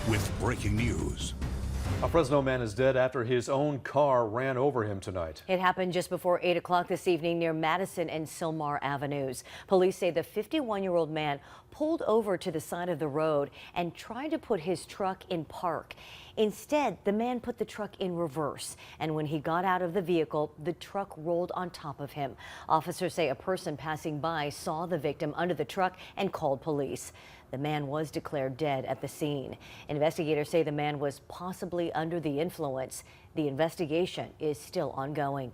with breaking news. A Fresno man is dead after his own car ran over him tonight. It happened just before 8 o'clock this evening near Madison and Sylmar Avenues. Police say the 51-year-old man pulled over to the side of the road and tried to put his truck in park. Instead, the man put the truck in reverse, and when he got out of the vehicle, the truck rolled on top of him. Officers say a person passing by saw the victim under the truck and called police. The man was declared dead at the scene. Investigators say the man was possibly under the influence. The investigation is still ongoing.